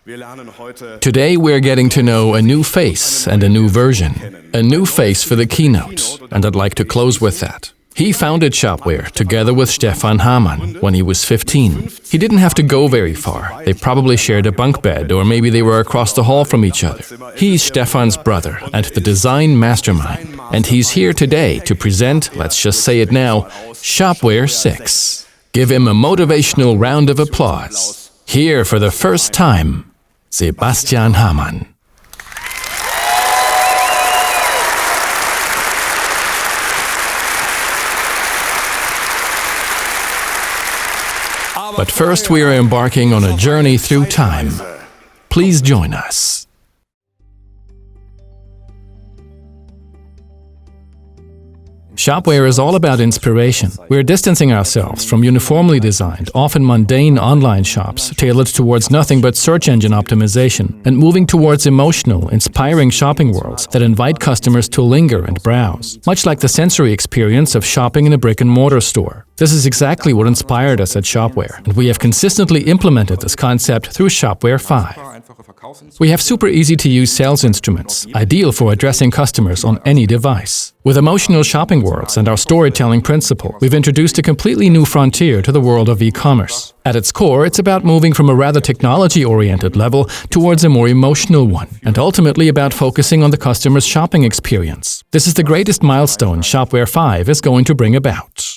Today we're getting to know a new face and a new version. A new face for the Keynote, and I'd like to close with that. He founded Shopware together with Sebastian Hamann when he was 15. He didn't have to go very far. They probably shared a bunk bed, or maybe they were across the hall from each other. He's Stefan's brother and the design mastermind, and he's here today to present, let's just say it now, Shopware 6. Give him a motivational round of applause. Here for the first time, Sebastian Hamann. But first we are embarking on a journey through time. Please join us. Shopware is all about inspiration. We're distancing ourselves from uniformly designed, often mundane online shops tailored towards nothing but search engine optimization and moving towards emotional, inspiring shopping worlds that invite customers to linger and browse, much like the sensory experience of shopping in a brick-and-mortar store. This is exactly what inspired us at Shopware, and we have consistently implemented this concept through Shopware 5. We have super easy-to-use sales instruments, ideal for addressing customers on any device. With emotional shopping worlds and our storytelling principle, we've introduced a completely new frontier to the world of e-commerce. At its core, it's about moving from a rather technology-oriented level towards a more emotional one, and ultimately about focusing on the customer's shopping experience. This is the greatest milestone Shopware 5 is going to bring about.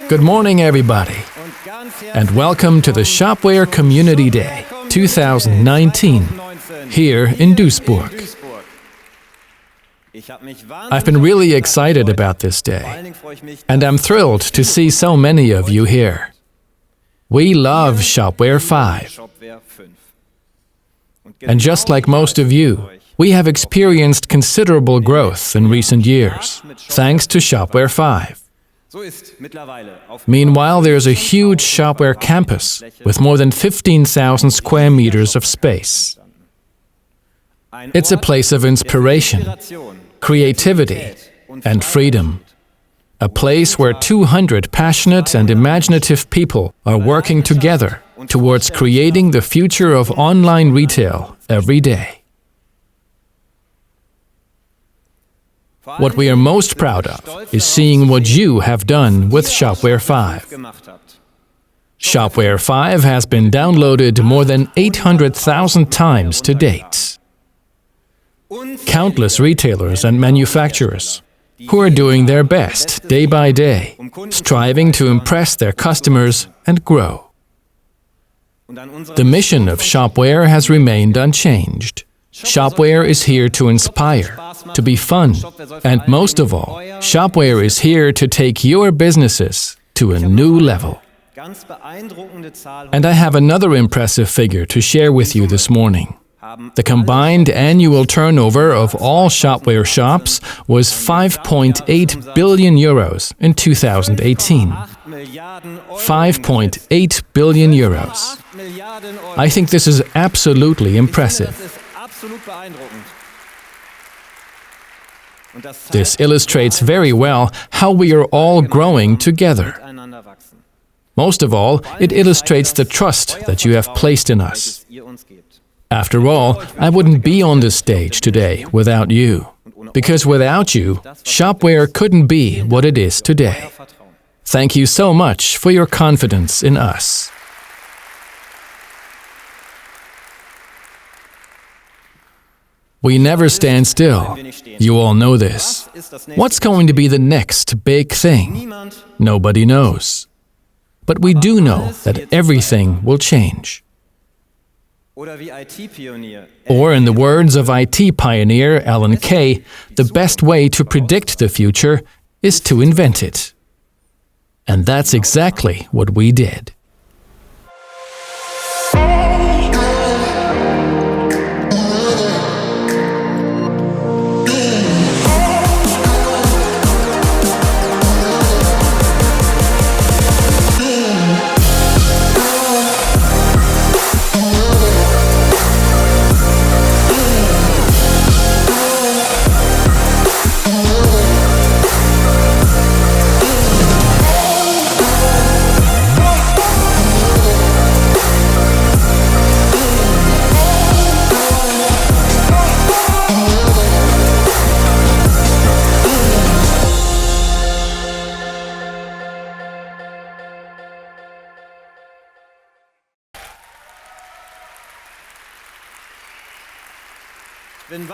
Good morning, everybody, and welcome to the Shopware Community Day 2019 here in Duisburg. I've been really excited about this day, and I'm thrilled to see so many of you here. We love Shopware 5. And just like most of you, we have experienced considerable growth in recent years, thanks to Shopware 5. Meanwhile, there's a huge Shopware campus with more than 15,000 square meters of space. It's a place of inspiration, creativity, and freedom. A place where 200 passionate and imaginative people are working together towards creating the future of online retail every day. What we are most proud of is seeing what you have done with Shopware 5. Shopware 5 has been downloaded more than 800,000 times to date. Countless retailers and manufacturers who are doing their best day by day, striving to impress their customers and grow. The mission of Shopware has remained unchanged. Shopware is here to inspire, to be fun, and most of all, Shopware is here to take your businesses to a new level. And I have another impressive figure to share with you this morning. The combined annual turnover of all Shopware shops was 5.8 billion euros in 2018. 5.8 billion euros. I think this is absolutely impressive. This illustrates very well how we are all growing together. Most of all, it illustrates the trust that you have placed in us. After all, I wouldn't be on this stage today without you, because without you, Shopware couldn't be what it is today. Thank you so much for your confidence in us. We never stand still. You all know this. What's going to be the next big thing? Nobody knows. But we do know that everything will change. Or, in the words of IT pioneer Alan Kay, the best way to predict the future is to invent it. And that's exactly what we did.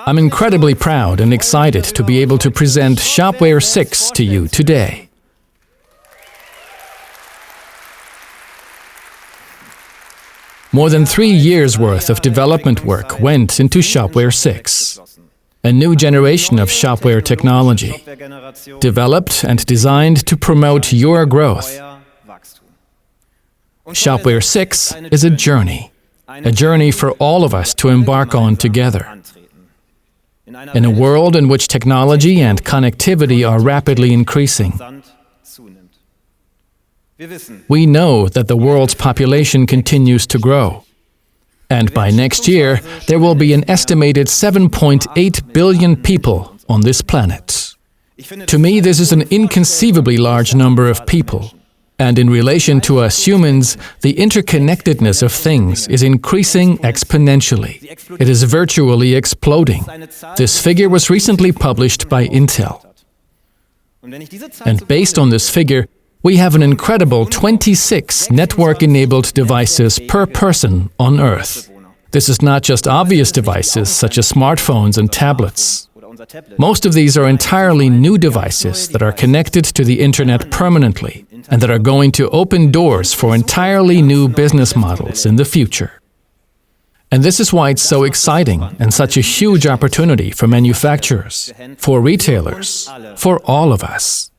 I'm incredibly proud and excited to be able to present Shopware 6 to you today. More than 3 years' worth of development work went into Shopware 6, a new generation of Shopware technology, developed and designed to promote your growth. Shopware 6 is a journey for all of us to embark on together. In a world in which technology and connectivity are rapidly increasing, we know that the world's population continues to grow. And by next year, there will be an estimated 7.8 billion people on this planet. To me, this is an inconceivably large number of people. And in relation to us humans, the interconnectedness of things is increasing exponentially. It is virtually exploding. This figure was recently published by Intel. And based on this figure, we have an incredible 26 network-enabled devices per person on Earth. This is not just obvious devices such as smartphones and tablets. Most of these are entirely new devices that are connected to the Internet permanently and that are going to open doors for entirely new business models in the future. And this is why it's so exciting and such a huge opportunity for manufacturers, for retailers, for all of us.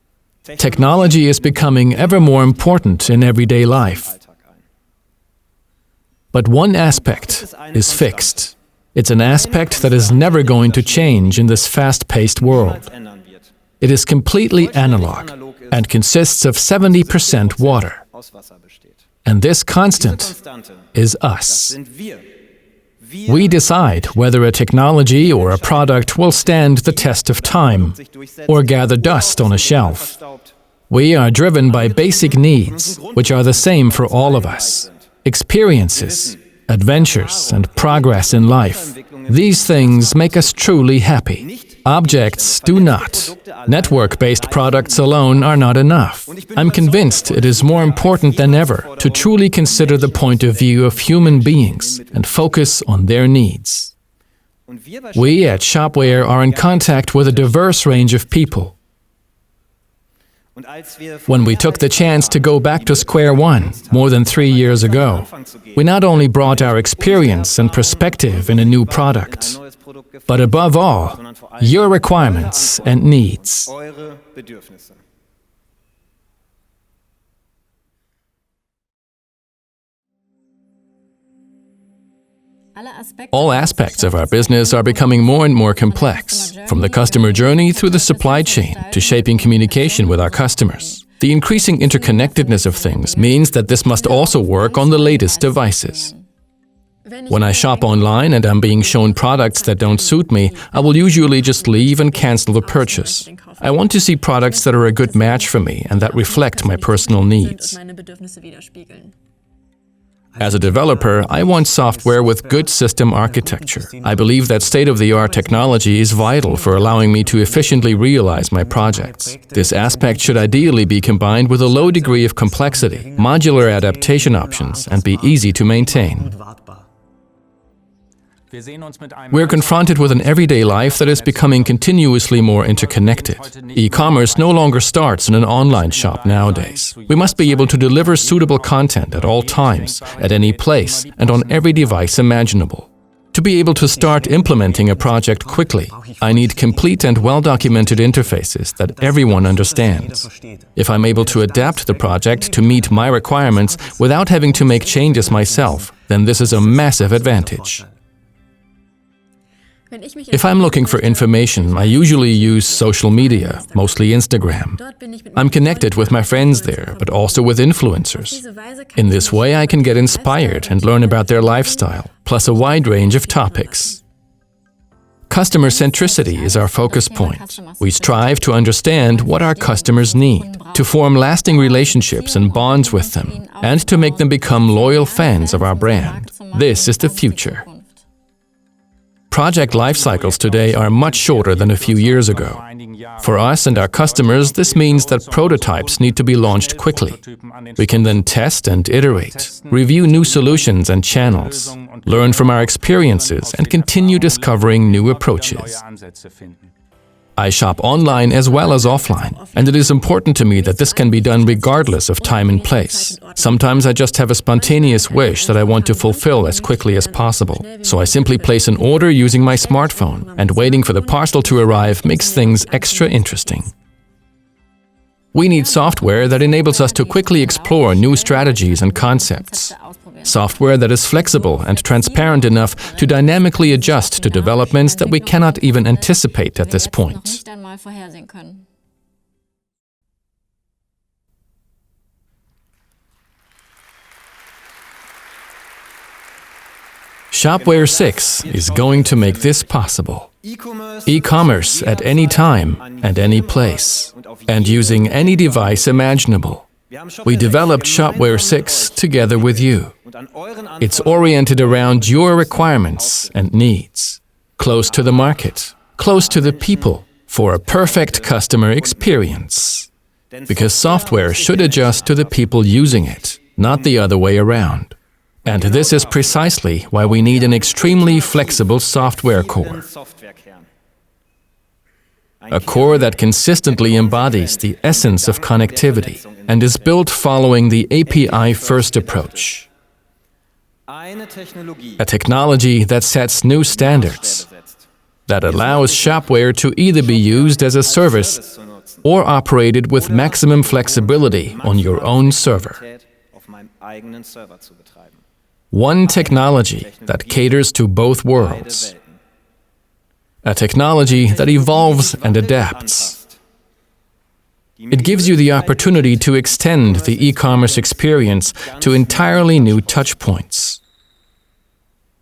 Technology is becoming ever more important in everyday life. But one aspect is fixed. It's an aspect that is never going to change in this fast-paced world. It is completely analog and consists of 70% water. And this constant is us. We decide whether a technology or a product will stand the test of time or gather dust on a shelf. We are driven by basic needs, which are the same for all of us: experiences, adventures, and progress in life. These things make us truly happy. Objects do not. Network-based products alone are not enough. I'm convinced it is more important than ever to truly consider the point of view of human beings and focus on their needs. We at Shopware are in contact with a diverse range of people. When we took the chance to go back to square one more than 3 years ago, we not only brought our experience and perspective in a new product, but above all, your requirements and needs. All aspects of our business are becoming more and more complex, from the customer journey through the supply chain to shaping communication with our customers. The increasing interconnectedness of things means that this must also work on the latest devices. When I shop online and I'm being shown products that don't suit me, I will usually just leave and cancel the purchase. I want to see products that are a good match for me and that reflect my personal needs. As a developer, I want software with good system architecture. I believe that state-of-the-art technology is vital for allowing me to efficiently realize my projects. This aspect should ideally be combined with a low degree of complexity, modular adaptation options, and be easy to maintain. We're confronted with an everyday life that is becoming continuously more interconnected. E-commerce no longer starts in an online shop nowadays. We must be able to deliver suitable content at all times, at any place, and on every device imaginable. To be able to start implementing a project quickly, I need complete and well-documented interfaces that everyone understands. If I'm able to adapt the project to meet my requirements without having to make changes myself, then this is a massive advantage. If I'm looking for information, I usually use social media, mostly Instagram. I'm connected with my friends there, but also with influencers. In this way, I can get inspired and learn about their lifestyle, plus a wide range of topics. Customer centricity is our focus point. We strive to understand what our customers need, to form lasting relationships and bonds with them, and to make them become loyal fans of our brand. This is the future. Project life cycles today are much shorter than a few years ago. For us and our customers, this means that prototypes need to be launched quickly. We can then test and iterate, review new solutions and channels, learn from our experiences, and continue discovering new approaches. I shop online as well as offline, and it is important to me that this can be done regardless of time and place. Sometimes I just have a spontaneous wish that I want to fulfill as quickly as possible, so I simply place an order using my smartphone, and waiting for the parcel to arrive makes things extra interesting. We need software that enables us to quickly explore new strategies and concepts. Software that is flexible and transparent enough to dynamically adjust to developments that we cannot even anticipate at this point. Shopware 6 is going to make this possible. E-commerce at any time and any place, and using any device imaginable. We developed Shopware 6 together with you. It's oriented around your requirements and needs, close to the market, close to the people, for a perfect customer experience. Because software should adjust to the people using it, not the other way around. And this is precisely why we need an extremely flexible software core. A core that consistently embodies the essence of connectivity and is built following the API-first approach. A technology that sets new standards, that allows Shopware to either be used as a service or operated with maximum flexibility on your own server. One technology that caters to both worlds. A technology that evolves and adapts. It gives you the opportunity to extend the e-commerce experience to entirely new touchpoints,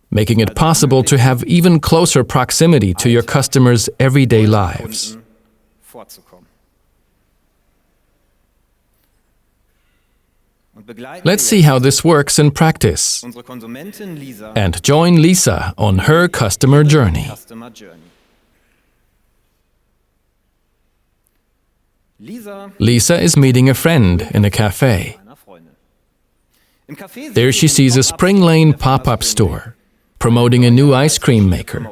making it possible to have even closer proximity to your customers' everyday lives. Let's see how this works in practice, and join Lisa on her customer journey. Lisa is meeting a friend in a cafe. There she sees a Spring Lane pop-up store, promoting a new ice cream maker.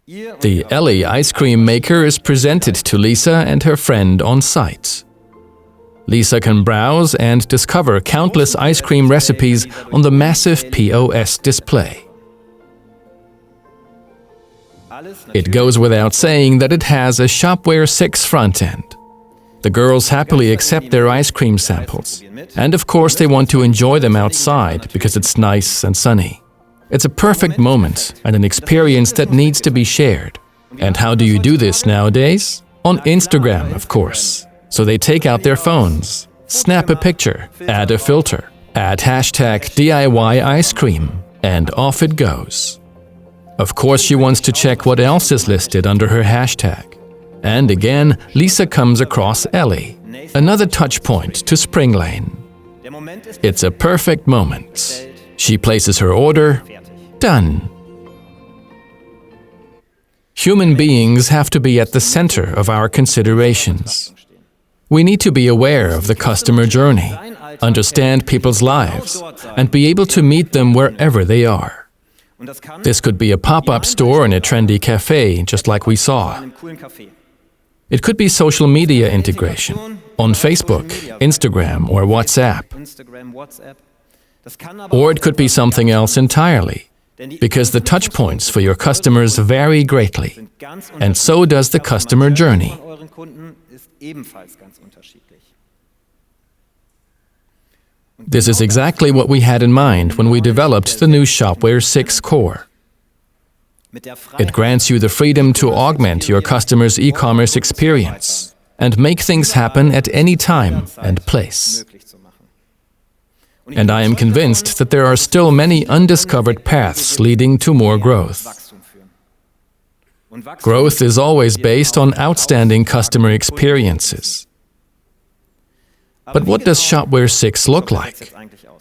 The Ellie ice cream maker is presented to Lisa and her friend on site. Lisa can browse and discover countless ice cream recipes on the massive POS display. It goes without saying that it has a Shopware 6 front end. The girls happily accept their ice cream samples, and of course they want to enjoy them outside because it's nice and sunny. It's a perfect moment and an experience that needs to be shared. And how do you do this nowadays? On Instagram, of course. So they take out their phones, snap a picture, add a filter, add hashtag DIY ice cream, and off it goes. Of course, she wants to check what else is listed under her hashtag. And again, Lisa comes across Ellie, another touch point to Spring Lane. It's a perfect moment. She places her order. Done. Human beings have to be at the center of our considerations. We need to be aware of the customer journey, understand people's lives, and be able to meet them wherever they are. This could be a pop-up store in a trendy cafe, just like we saw. It could be social media integration on Facebook, Instagram, or WhatsApp. Or it could be something else entirely, because the touchpoints for your customers vary greatly, and so does the customer journey. This is exactly what we had in mind when we developed the new Shopware 6 Core. It grants you the freedom to augment your customer's e-commerce experience and make things happen at any time and place. And I am convinced that there are still many undiscovered paths leading to more growth. Growth is always based on outstanding customer experiences. But what does Shopware 6 look like?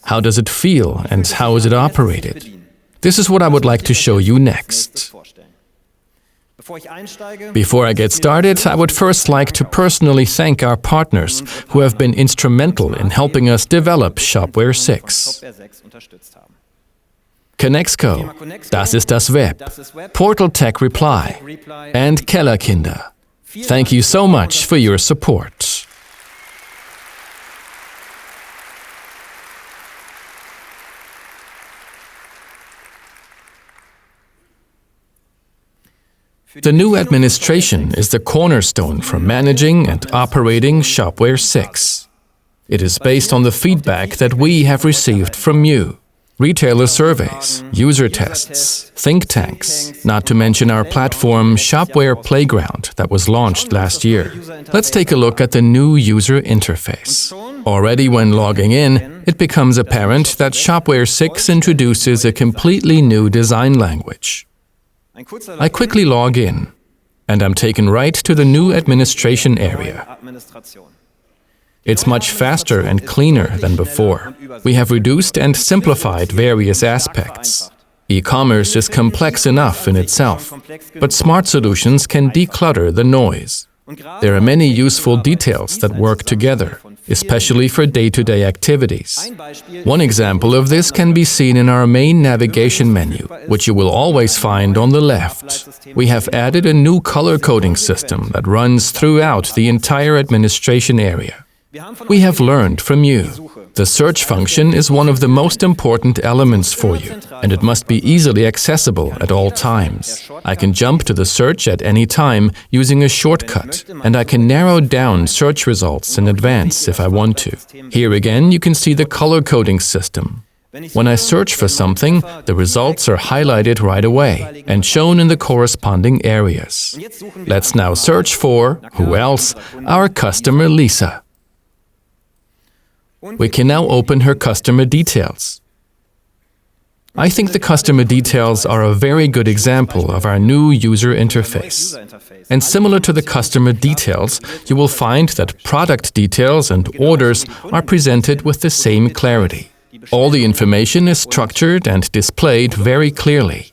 How does it feel and how is it operated? This is what I would like to show you next. Before I get started, I would first like to personally thank our partners who have been instrumental in helping us develop Shopware 6. Connexco, das ist das Web, Portal Tech Reply, and Kellerkinder. Thank you so much for your support. The new administration is the cornerstone for managing and operating Shopware 6. It is based on the feedback that we have received from you. Retailer surveys, user tests, think tanks, not to mention our platform Shopware Playground that was launched last year. Let's take a look at the new user interface. Already when logging in, it becomes apparent that Shopware 6 introduces a completely new design language. I quickly log in, and I'm taken right to the new administration area. It's much faster and cleaner than before. We have reduced and simplified various aspects. E-commerce is complex enough in itself, but smart solutions can declutter the noise. There are many useful details that work together, especially for day-to-day activities. One example of this can be seen in our main navigation menu, which you will always find on the left. We have added a new color coding system that runs throughout the entire administration area. We have learned from you. The search function is one of the most important elements for you, and it must be easily accessible at all times. I can jump to the search at any time using a shortcut, and I can narrow down search results in advance if I want to. Here again, you can see the color coding system. When I search for something, the results are highlighted right away and shown in the corresponding areas. Let's now search for, who else, our customer Lisa. We can now open her customer details. I think the customer details are a very good example of our new user interface. And similar to the customer details, you will find that product details and orders are presented with the same clarity. All the information is structured and displayed very clearly.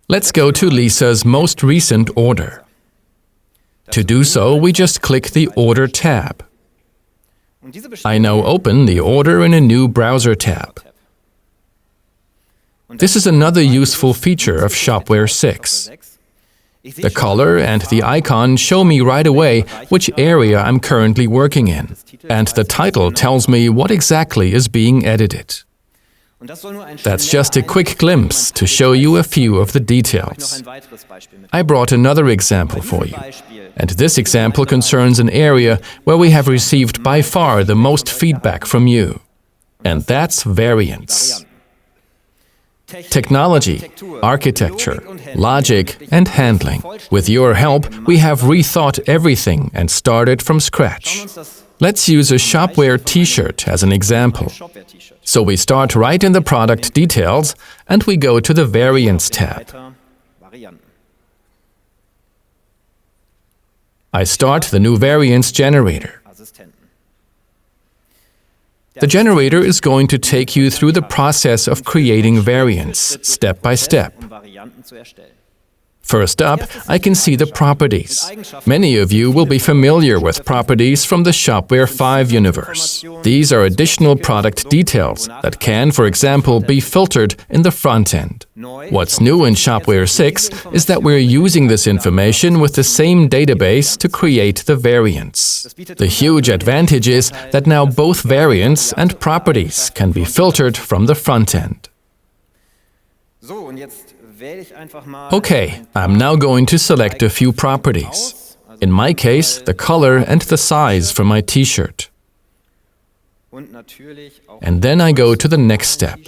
Let's go to Lisa's most recent order. To do so, we just click the Order tab. I now open the order in a new browser tab. This is another useful feature of Shopware 6. The color and the icon show me right away which area I'm currently working in, and the title tells me what exactly is being edited. That's just a quick glimpse to show you a few of the details. I brought another example for you, and this example concerns an area where we have received by far the most feedback from you, and that's variants. Technology, architecture, logic, and handling. With your help, we have rethought everything and started from scratch. Let's use a Shopware t-shirt as an example. So we start right in the product details, and we go to the Variants tab. I start the new variants generator. The generator is going to take you through the process of creating variants, step by step. First up, I can see the properties. Many of you will be familiar with properties from the Shopware 5 universe. These are additional product details that can, for example, be filtered in the front end. What's new in Shopware 6 is that we're using this information with the same database to create the variants. The huge advantage is that now both variants and properties can be filtered from the front end. Okay, I'm now going to select a few properties. In my case, the color and the size for my t-shirt. And then I go to the next step.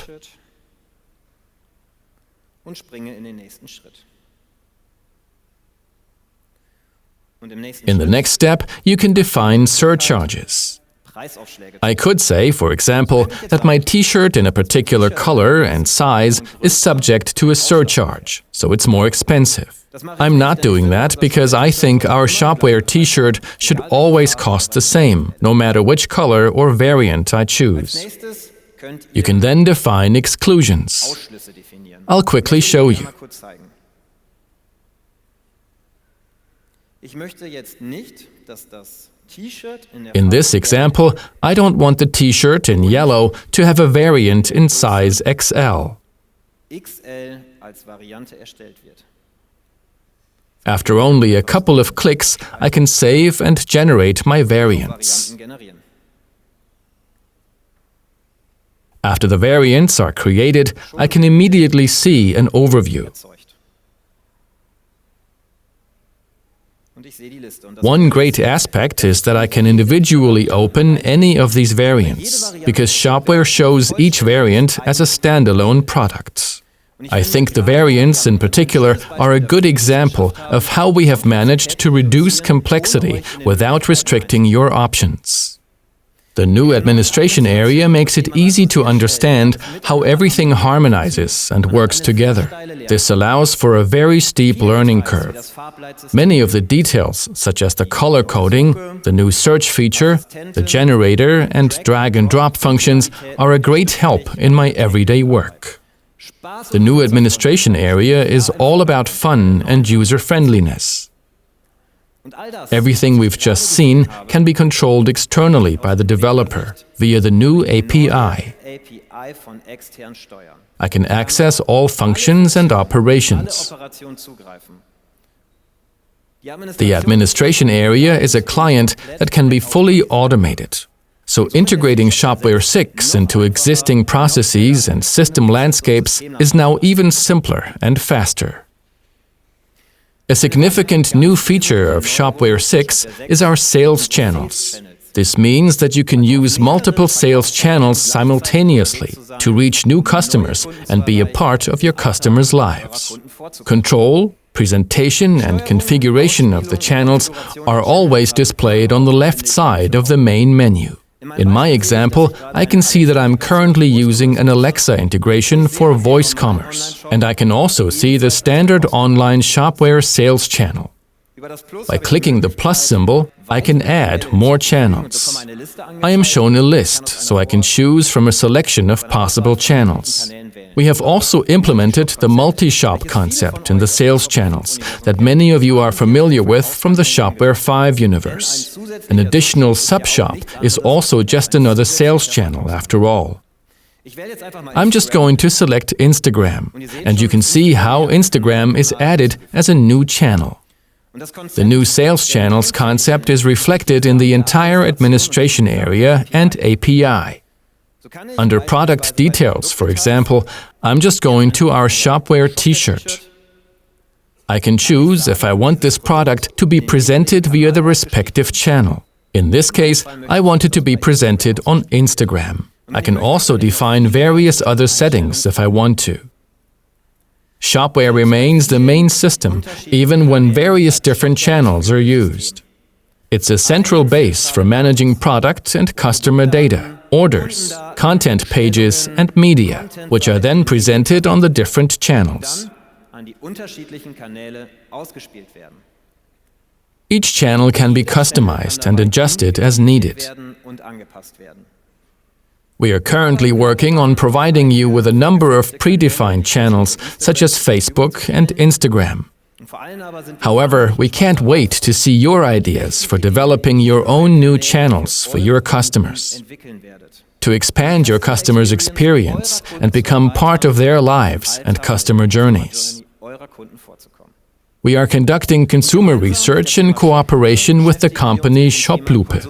In the next step, you can define surcharges. I could say, for example, that my t-shirt in a particular color and size is subject to a surcharge, so it's more expensive. I'm not doing that because I think our Shopware t-shirt should always cost the same, no matter which color or variant I choose. You can then define exclusions. I'll quickly show you. In this example, I don't want the t-shirt in yellow to have a variant in size XL. After only a couple of clicks, I can save and generate my variants. After the variants are created, I can immediately see an overview. One great aspect is that I can individually open any of these variants, because Shopware shows each variant as a standalone product. I think the variants in particular are a good example of how we have managed to reduce complexity without restricting your options. The new administration area makes it easy to understand how everything harmonizes and works together. This allows for a very steep learning curve. Many of the details, such as the color coding, the new search feature, the generator, and drag and drop functions, are a great help in my everyday work. The new administration area is all about fun and user-friendliness. Everything we've just seen can be controlled externally by the developer via the new API. I can access all functions and operations. The administration area is a client that can be fully automated. So integrating Shopware 6 into existing processes and system landscapes is now even simpler and faster. A significant new feature of Shopware 6 is our sales channels. This means that you can use multiple sales channels simultaneously to reach new customers and be a part of your customers' lives. Control, presentation, and configuration of the channels are always displayed on the left side of the main menu. In my example, I can see that I'm currently using an Alexa integration for voice commerce, and I can also see the standard online Shopware sales channel. By clicking the plus symbol, I can add more channels. I am shown a list, so I can choose from a selection of possible channels. We have also implemented the multi-shop concept in the sales channels that many of you are familiar with from the Shopware 5 universe. An additional sub-shop is also just another sales channel after all. I'm just going to select Instagram, and you can see how Instagram is added as a new channel. The new sales channels concept is reflected in the entire administration area and API. Under product details, for example, I'm just going to our Shopware t-shirt. I can choose if I want this product to be presented via the respective channel. In this case, I want it to be presented on Instagram. I can also define various other settings if I want to. Shopware remains the main system, even when various different channels are used. It's a central base for managing product and customer data, orders, content pages, and media, which are then presented on the different channels. Each channel can be customized and adjusted as needed. We are currently working on providing you with a number of predefined channels, such as Facebook and Instagram. However, we can't wait to see your ideas for developing your own new channels for your customers, to expand your customers' experience and become part of their lives and customer journeys. We are conducting consumer research in cooperation with the company Shoplupe.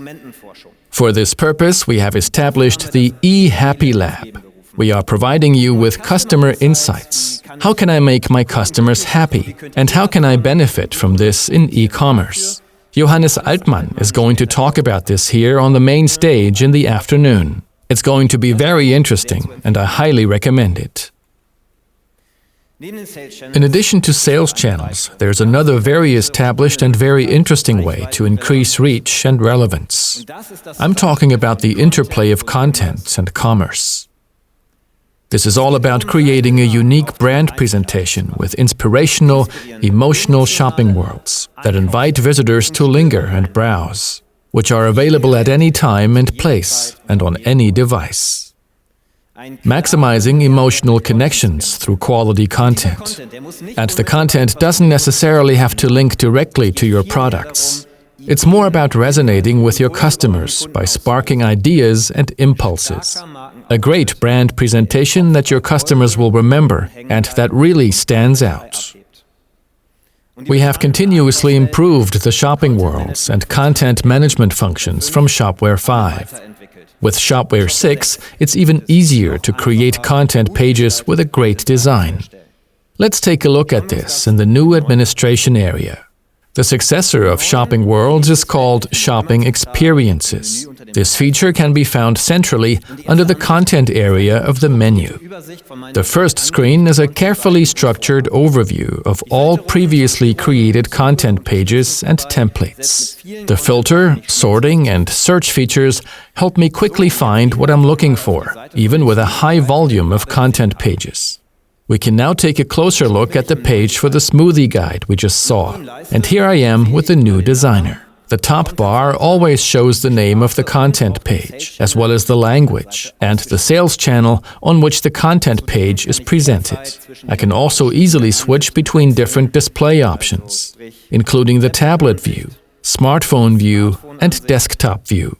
For this purpose, we have established the eHappy Lab. We are providing you with customer insights. How can I make my customers happy? And how can I benefit from this in e-commerce? Johannes Altmann is going to talk about this here on the main stage in the afternoon. It's going to be very interesting, and I highly recommend it. In addition to sales channels, there's another very established and very interesting way to increase reach and relevance. I'm talking about the interplay of content and commerce. This is all about creating a unique brand presentation with inspirational, emotional shopping worlds that invite visitors to linger and browse, which are available at any time and place and on any device. Maximizing emotional connections through quality content. And the content doesn't necessarily have to link directly to your products. It's more about resonating with your customers by sparking ideas and impulses. A great brand presentation that your customers will remember and that really stands out. We have continuously improved the shopping worlds and content management functions from Shopware 5. With Shopware 6, it's even easier to create content pages with a great design. Let's take a look at this in the new administration area. The successor of Shopping Worlds is called Shopping Experiences. This feature can be found centrally under the content area of the menu. The first screen is a carefully structured overview of all previously created content pages and templates. The filter, sorting, and search features help me quickly find what I'm looking for, even with a high volume of content pages. We can now take a closer look at the page for the smoothie guide we just saw. And here I am with the new designer. The top bar always shows the name of the content page, as well as the language, and the sales channel on which the content page is presented. I can also easily switch between different display options, including the tablet view, smartphone view, and desktop view.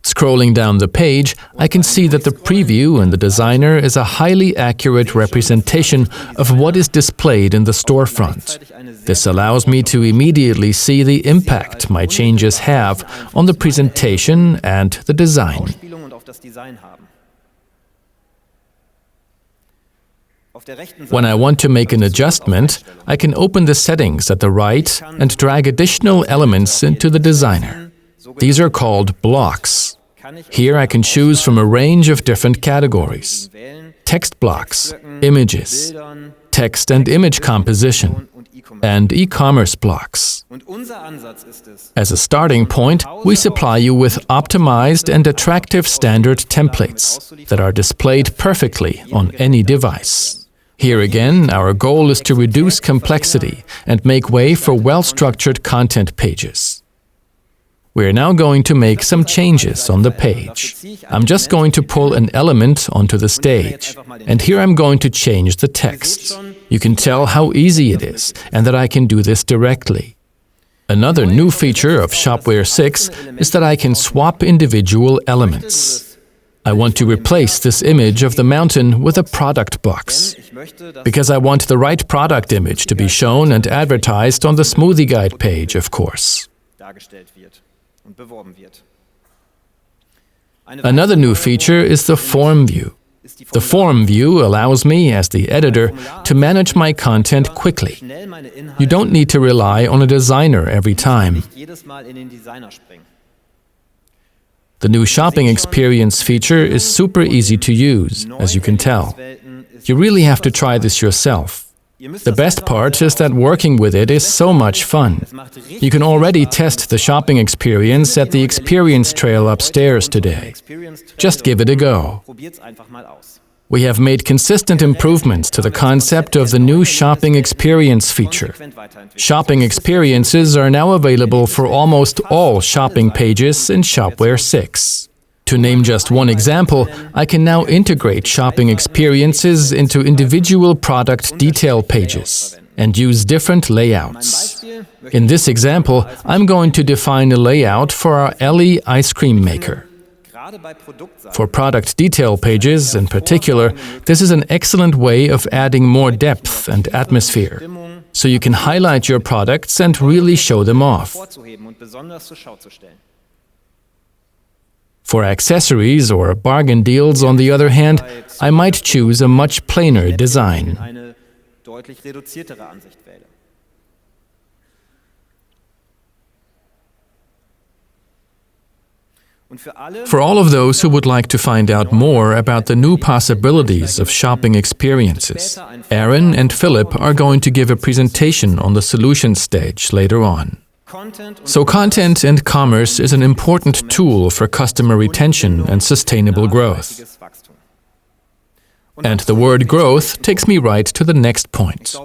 Scrolling down the page, I can see that the preview in the designer is a highly accurate representation of what is displayed in the storefront. This allows me to immediately see the impact my changes have on the presentation and the design. When I want to make an adjustment, I can open the settings at the right and drag additional elements into the designer. These are called blocks. Here I can choose from a range of different categories: text blocks, images, text and image composition, and e-commerce blocks. As a starting point, we supply you with optimized and attractive standard templates that are displayed perfectly on any device. Here again, our goal is to reduce complexity and make way for well-structured content pages. We're now going to make some changes on the page. I'm just going to pull an element onto the stage, and here I'm going to change the text. You can tell how easy it is, and that I can do this directly. Another new feature of Shopware 6 is that I can swap individual elements. I want to replace this image of the mountain with a product box, because I want the right product image to be shown and advertised on the smoothie guide page, of course. Another new feature is the form view. The form view allows me, as the editor, to manage my content quickly. You don't need to rely on a designer every time. The new shopping experience feature is super easy to use, as you can tell. You really have to try this yourself. The best part is that working with it is so much fun. You can already test the shopping experience at the experience trail upstairs today. Just give it a go. We have made consistent improvements to the concept of the new shopping experience feature. Shopping experiences are now available for almost all shopping pages in Shopware 6. To name just one example, I can now integrate shopping experiences into individual product detail pages and use different layouts. In this example, I'm going to define a layout for our Ellie ice cream maker. For product detail pages, in particular, this is an excellent way of adding more depth and atmosphere, so you can highlight your products and really show them off. For accessories or bargain deals, on the other hand, I might choose a much plainer design. For all of those who would like to find out more about the new possibilities of shopping experiences, Aaron and Philip are going to give a presentation on the solutions stage later on. So content and commerce is an important tool for customer retention and sustainable growth. And the word growth takes me right to the next point.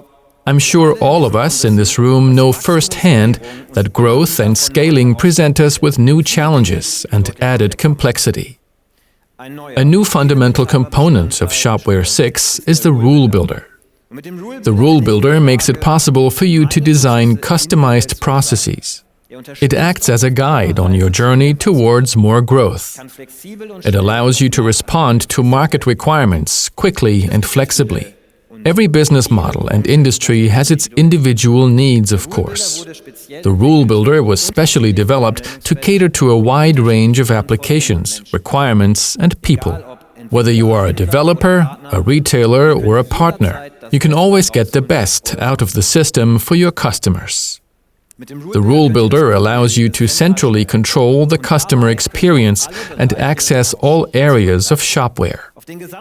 I'm sure all of us in this room know firsthand that growth and scaling present us with new challenges and added complexity. A new fundamental component of Shopware 6 is the Rule Builder. The Rule Builder makes it possible for you to design customized processes. It acts as a guide on your journey towards more growth. It allows you to respond to market requirements quickly and flexibly. Every business model and industry has its individual needs, of course. The Rule Builder was specially developed to cater to a wide range of applications, requirements, and people. Whether you are a developer, a retailer, or a partner, you can always get the best out of the system for your customers. The Rule Builder allows you to centrally control the customer experience and access all areas of Shopware.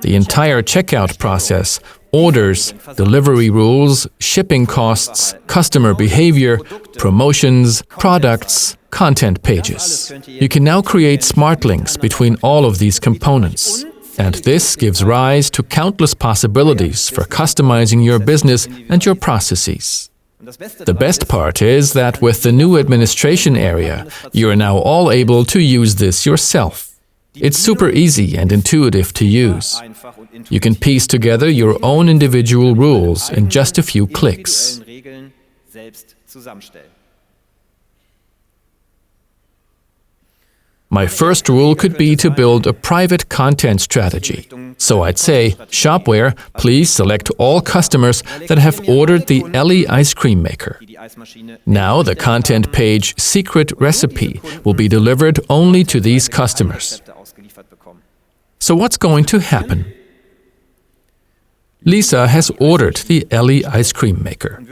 The entire checkout process, orders, delivery rules, shipping costs, customer behavior, promotions, products, content pages. You can now create smart links between all of these components. And this gives rise to countless possibilities for customizing your business and your processes. The best part is that with the new administration area, you are now all able to use this yourself. It's super easy and intuitive to use. You can piece together your own individual rules in just a few clicks. My first rule could be to build a private content strategy. So I'd say, Shopware, please select all customers that have ordered the Ellie ice cream maker. Now the content page secret recipe will be delivered only to these customers. So what's going to happen? Lisa has ordered the Ellie ice cream maker,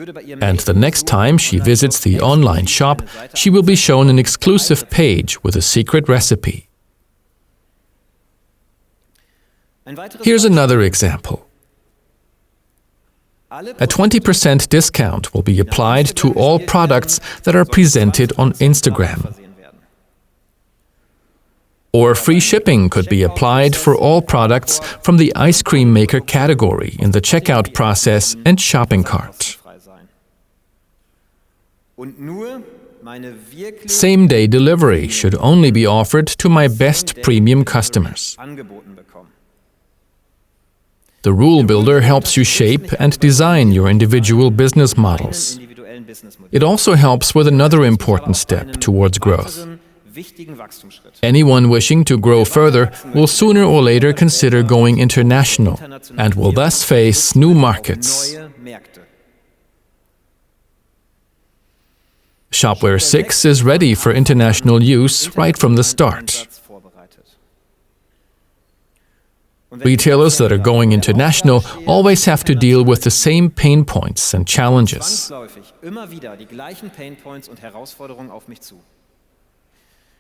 and the next time she visits the online shop, she will be shown an exclusive page with a secret recipe. Here's another example. A 20% discount will be applied to all products that are presented on Instagram. Or free shipping could be applied for all products from the ice cream maker category in the checkout process and shopping cart. Same-day delivery should only be offered to my best premium customers. The Rule Builder helps you shape and design your individual business models. It also helps with another important step towards growth. Anyone wishing to grow further will sooner or later consider going international and will thus face new markets. Shopware 6 is ready for international use right from the start. Retailers that are going international always have to deal with the same pain points and challenges.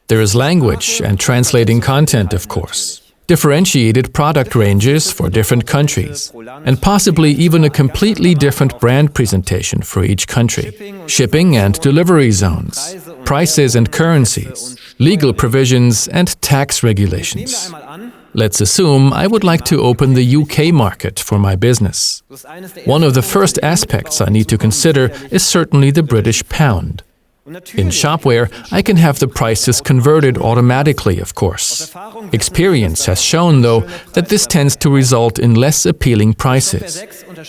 There is language and translating content, of course, differentiated product ranges for different countries, and possibly even a completely different brand presentation for each country, shipping and delivery zones, prices and currencies, legal provisions, and tax regulations. Let's assume I would like to open the UK market for my business. One of the first aspects I need to consider is certainly the British pound. In Shopware, I can have the prices converted automatically, of course. Experience has shown, though, that this tends to result in less appealing prices.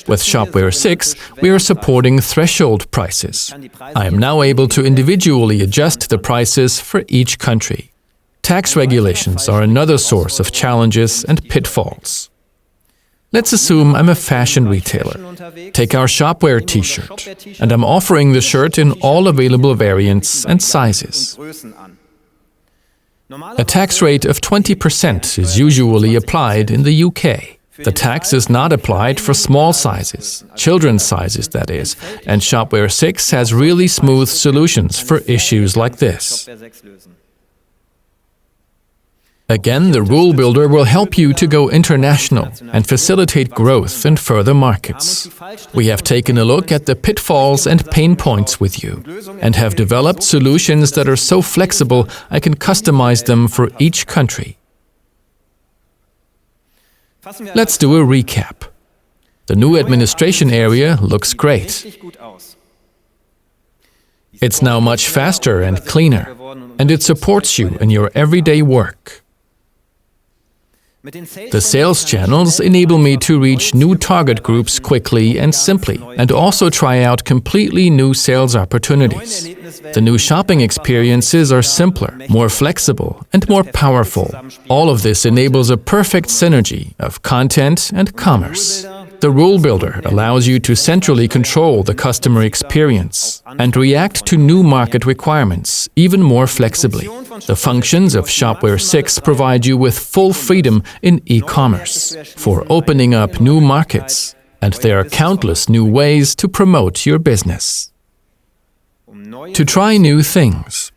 With Shopware 6, we are supporting threshold prices. I am now able to individually adjust the prices for each country. Tax regulations are another source of challenges and pitfalls. Let's assume I'm a fashion retailer. Take our Shopware t-shirt, and I'm offering the shirt in all available variants and sizes. A tax rate of 20% is usually applied in the UK. The tax is not applied for small sizes, children's sizes that is, and Shopware 6 has really smooth solutions for issues like this. Again, the rule builder will help you to go international and facilitate growth in further markets. We have taken a look at the pitfalls and pain points with you and have developed solutions that are so flexible I can customize them for each country. Let's do a recap. The new administration area looks great. It's now much faster and cleaner, and it supports you in your everyday work. The sales channels enable me to reach new target groups quickly and simply, and also try out completely new sales opportunities. The new shopping experiences are simpler, more flexible, and more powerful. All of this enables a perfect synergy of content and commerce. The Rule Builder allows you to centrally control the customer experience and react to new market requirements even more flexibly. The functions of Shopware 6 provide you with full freedom in e-commerce for opening up new markets, and there are countless new ways to promote your business. To try new things.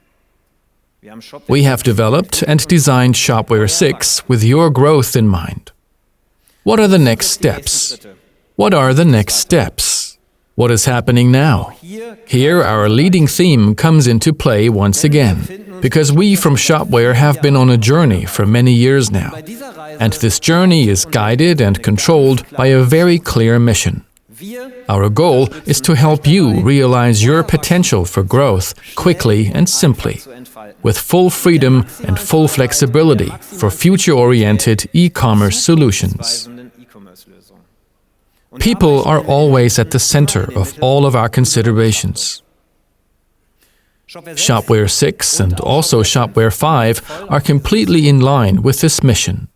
We have developed and designed Shopware 6 with your growth in mind. What are the next steps? What are the next steps? What is happening now? Here, our leading theme comes into play once again, because we from Shopware have been on a journey for many years now, and this journey is guided and controlled by a very clear mission. Our goal is to help you realize your potential for growth quickly and simply, with full freedom and full flexibility for future-oriented e-commerce solutions. People are always at the center of all of our considerations. Shopware 6 and also Shopware 5 are completely in line with this mission.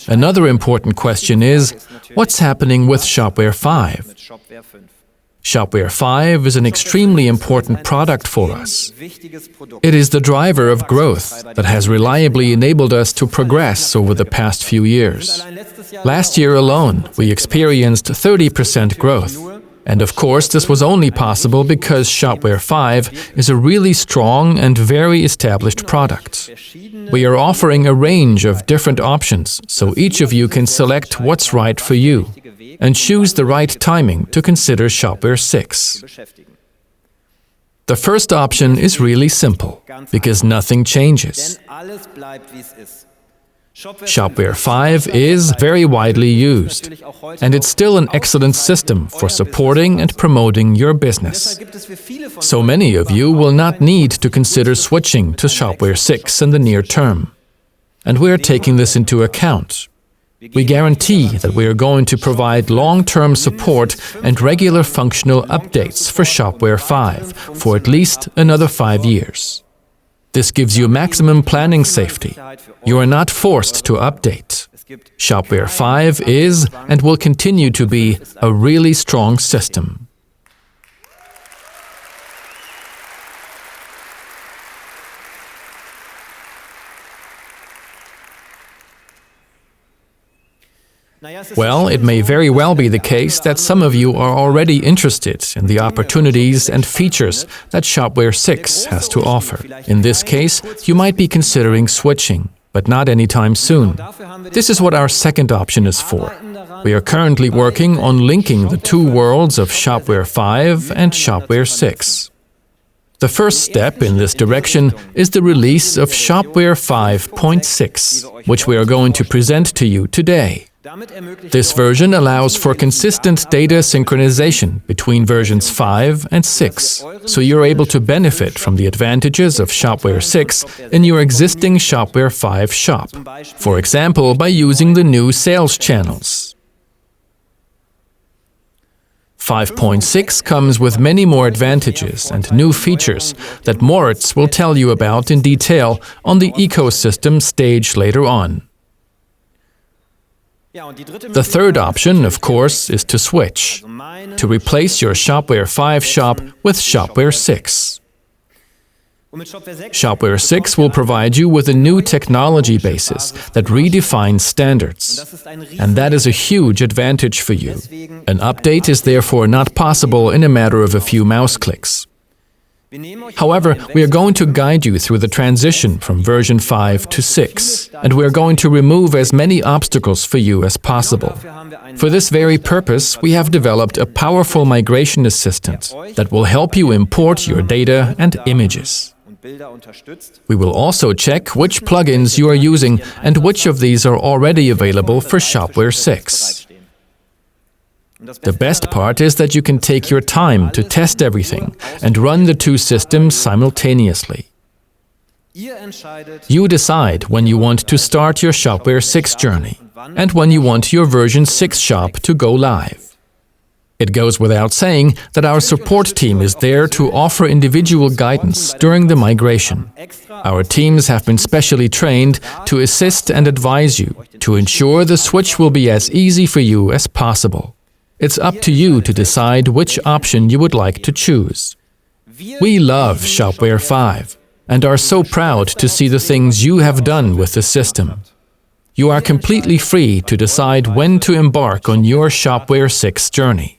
Another important question is, what's happening with Shopware 5? Shopware 5 is an extremely important product for us. It is the driver of growth that has reliably enabled us to progress over the past few years. Last year alone, we experienced 30% growth. And of course, this was only possible because Shopware 5 is a really strong and very established product. We are offering a range of different options, so each of you can select what's right for you and choose the right timing to consider Shopware 6. The first option is really simple, because nothing changes. Shopware 5 is very widely used, and it's still an excellent system for supporting and promoting your business. So many of you will not need to consider switching to Shopware 6 in the near term. And we are taking this into account. We guarantee that we are going to provide long-term support and regular functional updates for Shopware 5 for at least another 5 years. This gives you maximum planning safety. You are not forced to update. Shopware 5 is and will continue to be a really strong system. Well, it may very well be the case that some of you are already interested in the opportunities and features that Shopware 6 has to offer. In this case, you might be considering switching, but not anytime soon. This is what our second option is for. We are currently working on linking the two worlds of Shopware 5 and Shopware 6. The first step in this direction is the release of Shopware 5.6, which we are going to present to you today. This version allows for consistent data synchronization between versions 5 and 6, so you're able to benefit from the advantages of Shopware 6 in your existing Shopware 5 shop, for example, by using the new sales channels. 5.6 comes with many more advantages and new features that Moritz will tell you about in detail on the ecosystem stage later on. The third option, of course, is to switch, to replace your Shopware 5 shop with Shopware 6. Shopware 6 will provide you with a new technology basis that redefines standards, and that is a huge advantage for you. An update is therefore not possible in a matter of a few mouse clicks. However, we are going to guide you through the transition from version 5 to 6, and we are going to remove as many obstacles for you as possible. For this very purpose, we have developed a powerful migration assistant that will help you import your data and images. We will also check which plugins you are using and which of these are already available for Shopware 6. The best part is that you can take your time to test everything and run the two systems simultaneously. You decide when you want to start your Shopware 6 journey and when you want your version 6 shop to go live. It goes without saying that our support team is there to offer individual guidance during the migration. Our teams have been specially trained to assist and advise you to ensure the switch will be as easy for you as possible. It's up to you to decide which option you would like to choose. We love Shopware 5 and are so proud to see the things you have done with the system. You are completely free to decide when to embark on your Shopware 6 journey.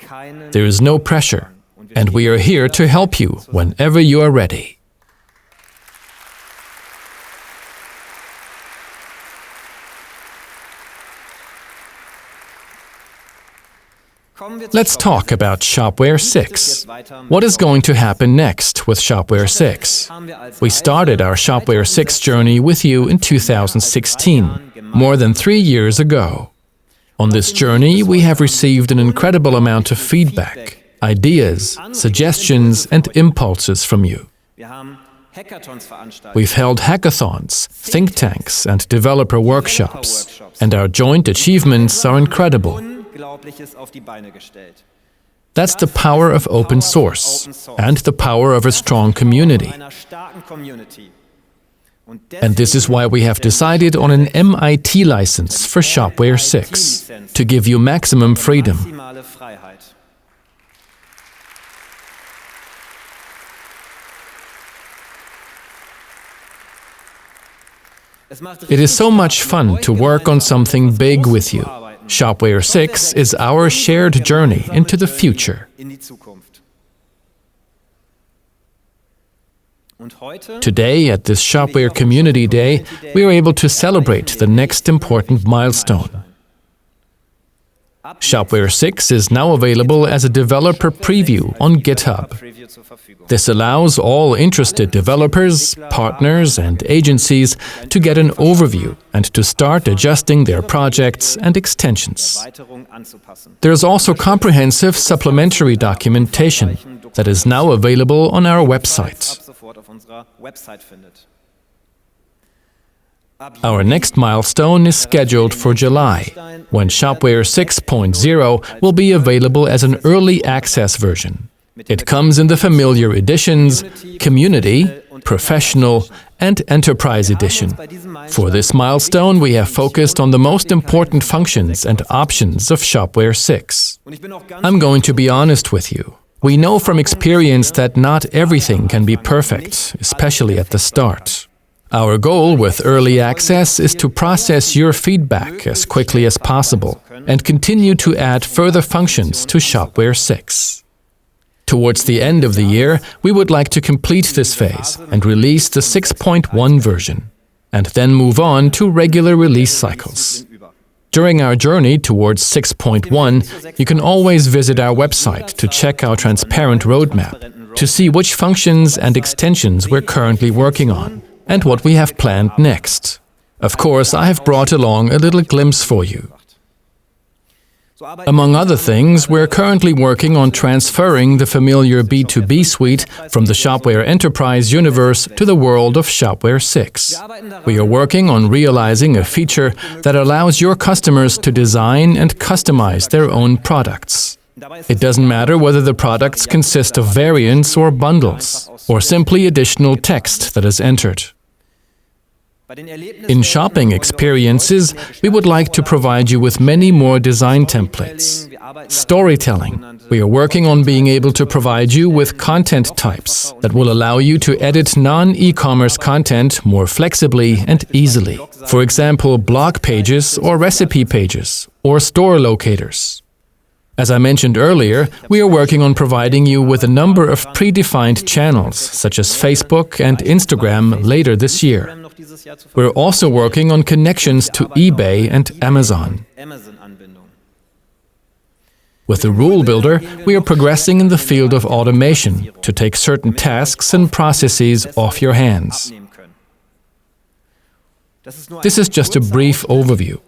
There is no pressure, and we are here to help you whenever you are ready. Let's talk about Shopware 6. What is going to happen next with Shopware 6? We started our Shopware 6 journey with you in 2016, more than 3 years ago. On this journey, we have received an incredible amount of feedback, ideas, suggestions, and impulses from you. We've held hackathons, think tanks, and developer workshops, and our joint achievements are incredible. That's the power of open source and the power of a strong community. And this is why we have decided on an MIT license for Shopware 6, to give you maximum freedom. It is so much fun to work on something big with you. Shopware 6 is our shared journey into the future. Today, at this Shopware Community Day, we are able to celebrate the next important milestone. Shopware 6 is now available as a developer preview on GitHub. This allows all interested developers, partners, and agencies to get an overview and to start adjusting their projects and extensions. There is also comprehensive supplementary documentation that is now available on our website. Our next milestone is scheduled for July, when Shopware 6.0 will be available as an early access version. It comes in the familiar editions, Community, Professional, and Enterprise Edition. For this milestone, we have focused on the most important functions and options of Shopware 6. I'm going to be honest with you. We know from experience that not everything can be perfect, especially at the start. Our goal with early access is to process your feedback as quickly as possible and continue to add further functions to Shopware 6. Towards the end of the year, we would like to complete this phase and release the 6.1 version, and then move on to regular release cycles. During our journey towards 6.1, you can always visit our website to check our transparent roadmap, to see which functions and extensions we're currently working on, and what we have planned next. Of course, I have brought along a little glimpse for you. Among other things, we're currently working on transferring the familiar B2B suite from the Shopware Enterprise universe to the world of Shopware 6. We are working on realizing a feature that allows your customers to design and customize their own products. It doesn't matter whether the products consist of variants or bundles, or simply additional text that is entered. In shopping experiences, we would like to provide you with many more design templates. Storytelling. We are working on being able to provide you with content types that will allow you to edit non-e-commerce content more flexibly and easily. For example, blog pages or recipe pages, or store locators. As I mentioned earlier, we are working on providing you with a number of predefined channels, such as Facebook and Instagram, later this year. We're also working on connections to eBay and Amazon. With the Rule Builder, we are progressing in the field of automation to take certain tasks and processes off your hands. This is just a brief overview.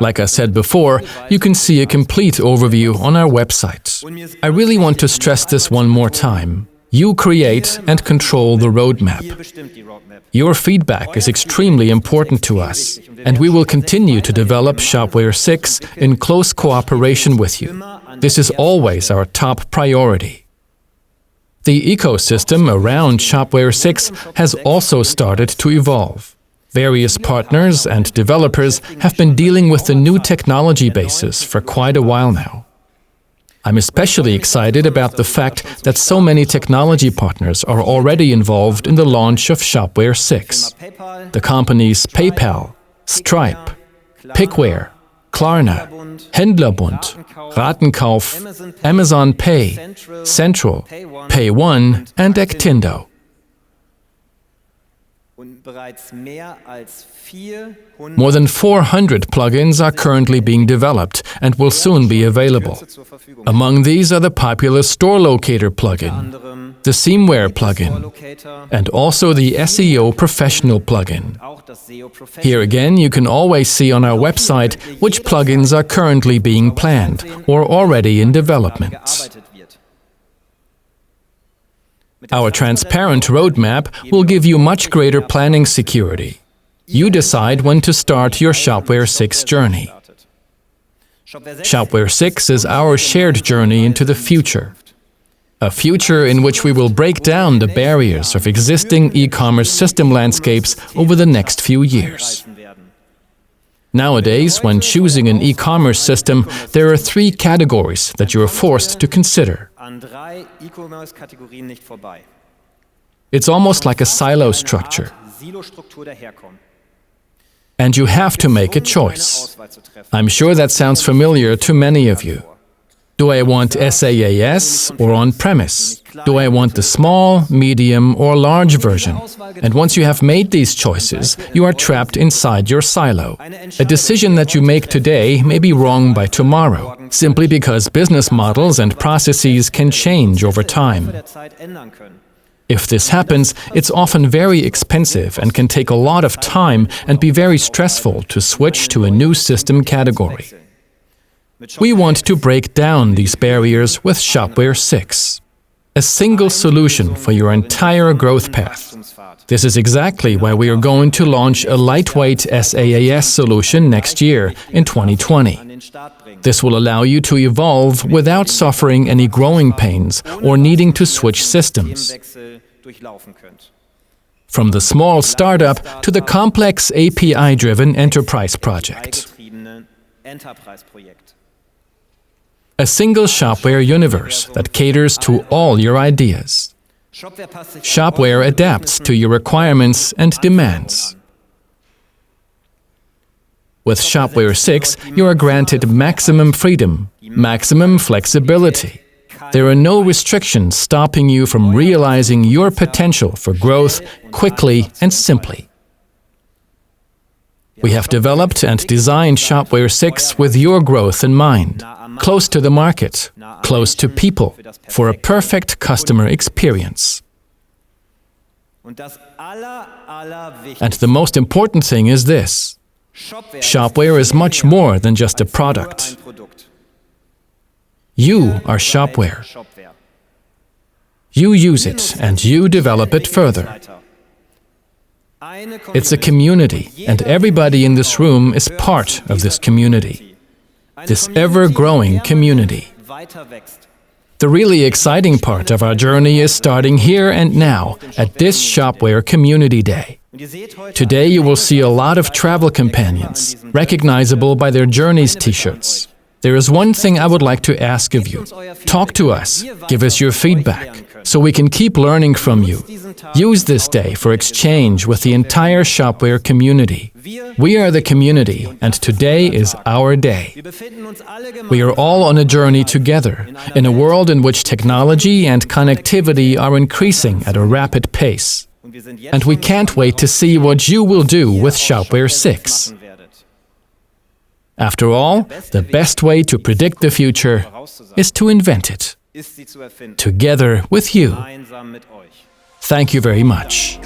Like I said before, you can see a complete overview on our website. I really want to stress this one more time. You create and control the roadmap. Your feedback is extremely important to us, and we will continue to develop Shopware 6 in close cooperation with you. This is always our top priority. The ecosystem around Shopware 6 has also started to evolve. Various partners and developers have been dealing with the new technology bases for quite a while now. I'm especially excited about the fact that so many technology partners are already involved in the launch of Shopware 6. The companies PayPal, Stripe, Pickware, Klarna, Händlerbund, Ratenkauf, Amazon Pay, Central, Pay1 and Actindo. More than 400 plugins are currently being developed and will soon be available. Among these are the popular Store Locator plugin, the Seamware plugin, and also the SEO Professional plugin. Here again, you can always see on our website which plugins are currently being planned or already in development. Our transparent roadmap will give you much greater planning security. You decide when to start your Shopware 6 journey. Shopware 6 is our shared journey into the future. A future in which we will break down the barriers of existing e-commerce system landscapes over the next few years. Nowadays, when choosing an e-commerce system, there are 3 categories that you are forced to consider. It's almost like a silo structure. And you have to make a choice. I'm sure that sounds familiar to many of you. Do I want SaaS or on-premise? Do I want the small, medium, or large version? And once you have made these choices, you are trapped inside your silo. A decision that you make today may be wrong by tomorrow, simply because business models and processes can change over time. If this happens, it's often very expensive and can take a lot of time and be very stressful to switch to a new system category. We want to break down these barriers with Shopware 6. A single solution for your entire growth path. This is exactly why we are going to launch a lightweight SaaS solution next year, in 2020. This will allow you to evolve without suffering any growing pains or needing to switch systems. From the small startup to the complex API-driven enterprise project. A single Shopware universe that caters to all your ideas. Shopware adapts to your requirements and demands. With Shopware 6, you are granted maximum freedom, maximum flexibility. There are no restrictions stopping you from realizing your potential for growth quickly and simply. We have developed and designed Shopware 6 with your growth in mind, close to the market, close to people, for a perfect customer experience. And the most important thing is this: Shopware is much more than just a product. You are Shopware. You use it and you develop it further. It's a community, and everybody in this room is part of this community, this ever-growing community. The really exciting part of our journey is starting here and now at this Shopware Community Day. Today you will see a lot of travel companions, recognizable by their Journeys t-shirts. There is one thing I would like to ask of you. Talk to us, give us your feedback, so we can keep learning from you. Use this day for exchange with the entire Shopware community. We are the community, and today is our day. We are all on a journey together, in a world in which technology and connectivity are increasing at a rapid pace. And we can't wait to see what you will do with Shopware 6. After all, the best way to predict the future is to invent it, together with you. Thank you very much.